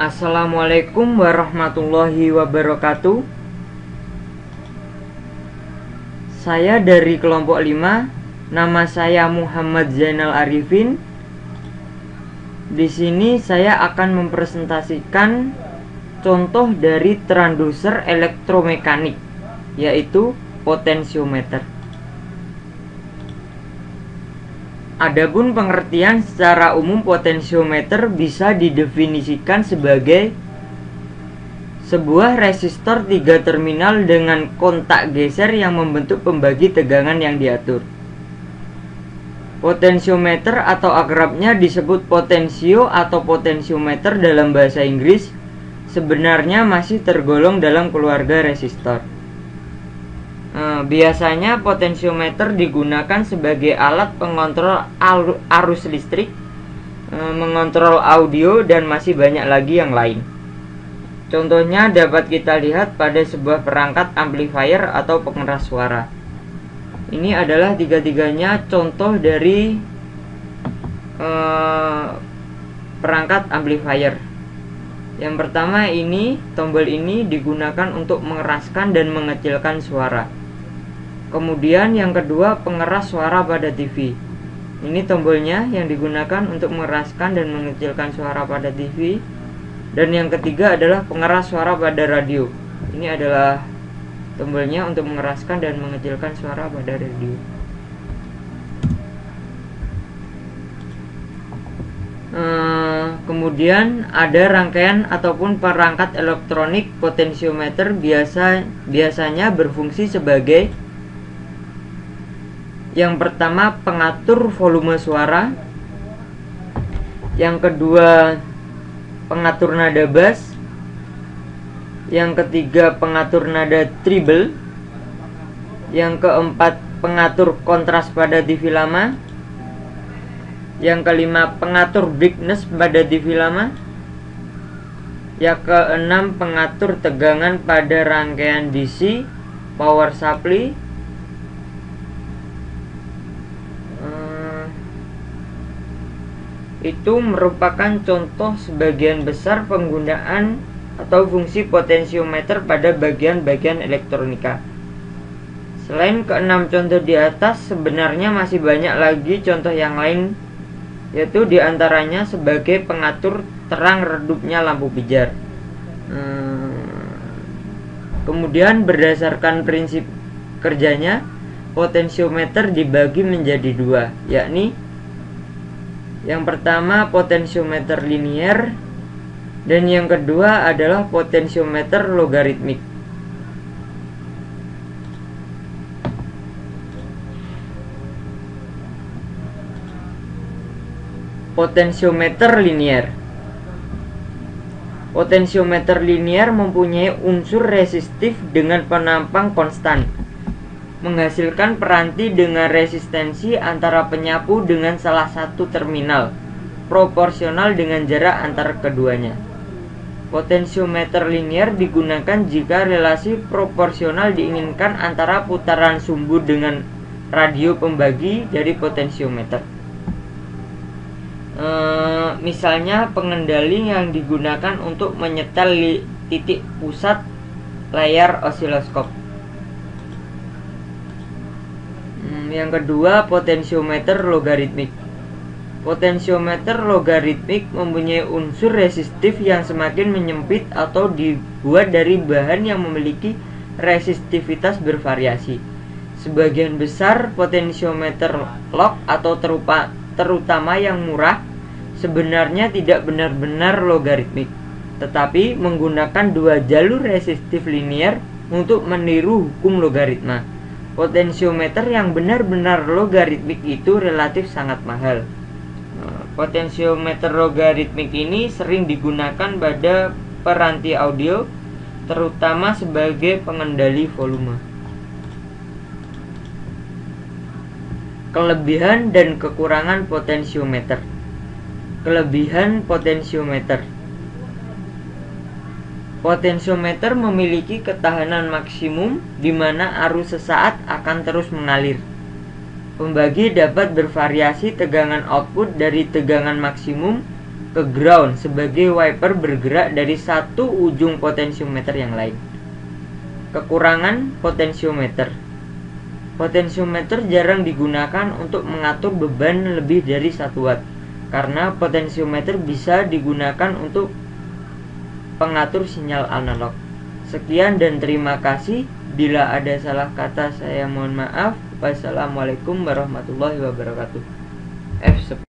Assalamualaikum warahmatullahi wabarakatuh. Saya dari kelompok 5. Nama saya Muhammad Zainal Arifin. Di sini saya akan mempresentasikan contoh dari transducer elektromekanik, yaitu potensiometer. Adapun pengertian secara umum, potensiometer bisa didefinisikan sebagai sebuah resistor 3 terminal dengan kontak geser yang membentuk pembagi tegangan yang diatur. Potensiometer atau akrabnya disebut potensio atau potensiometer dalam bahasa Inggris sebenarnya masih tergolong dalam keluarga resistor. Biasanya potensiometer digunakan sebagai alat pengontrol arus listrik, mengontrol audio, dan masih banyak lagi yang lain. Contohnya dapat kita lihat pada sebuah perangkat amplifier atau pengeras suara. Ini adalah tiga-tiganya contoh dari perangkat amplifier. Yang pertama, ini tombol ini digunakan untuk mengeraskan dan mengecilkan suara. Kemudian yang kedua, pengeras suara pada TV. Ini tombolnya yang digunakan untuk mengeraskan dan mengecilkan suara pada TV. Dan yang ketiga adalah pengeras suara pada radio. Ini adalah tombolnya untuk mengeraskan dan mengecilkan suara pada radio. Kemudian ada rangkaian ataupun perangkat elektronik potensiometer biasanya berfungsi sebagai yang pertama, pengatur volume suara. Yang kedua, pengatur nada bass. Yang ketiga, pengatur nada treble. Yang keempat, pengatur kontras pada TV lama. Yang kelima, pengatur brightness pada TV lama. Yang keenam, pengatur tegangan pada rangkaian DC power supply. Itu merupakan contoh sebagian besar penggunaan atau fungsi potensiometer pada bagian-bagian elektronika. Selain keenam contoh di atas, sebenarnya masih banyak lagi contoh yang lain, yaitu diantaranya sebagai pengatur terang redupnya lampu pijar. Kemudian berdasarkan prinsip kerjanya, potensiometer dibagi menjadi dua, yakni yang pertama potensiometer linier, dan yang kedua adalah potensiometer logaritmik. Potensiometer linier. Potensiometer linier mempunyai unsur resistif dengan penampang konstan, menghasilkan peranti dengan resistensi antara penyapu dengan salah satu terminal, proporsional dengan jarak antar keduanya. Potensiometer linier digunakan jika relasi proporsional diinginkan antara putaran sumbu dengan radio pembagi dari potensiometer. Misalnya pengendali yang digunakan untuk menyetel titik pusat layar osiloskop. Yang kedua, potensiometer logaritmik. Potensiometer logaritmik mempunyai unsur resistif yang semakin menyempit atau dibuat dari bahan yang memiliki resistivitas bervariasi. Sebagian besar potensiometer log atau terutama yang murah sebenarnya tidak benar-benar logaritmik, tetapi menggunakan dua jalur resistif linier untuk meniru hukum logaritma. Potensiometer yang benar-benar logaritmik itu relatif sangat mahal. Potensiometer logaritmik ini sering digunakan pada peranti audio, terutama sebagai pengendali volume. Kelebihan dan kekurangan potensiometer. Kelebihan potensiometer. Potensiometer memiliki ketahanan maksimum di mana arus sesaat akan terus mengalir. Pembagi dapat bervariasi tegangan output dari tegangan maksimum ke ground sebagai wiper bergerak dari satu ujung potensiometer yang lain. Kekurangan potensiometer. Potensiometer jarang digunakan untuk mengatur beban lebih dari 1 watt, karena potensiometer bisa digunakan untuk pengatur sinyal analog. Sekian dan terima kasih. Bila ada salah kata saya mohon maaf. Wassalamualaikum warahmatullahi wabarakatuh.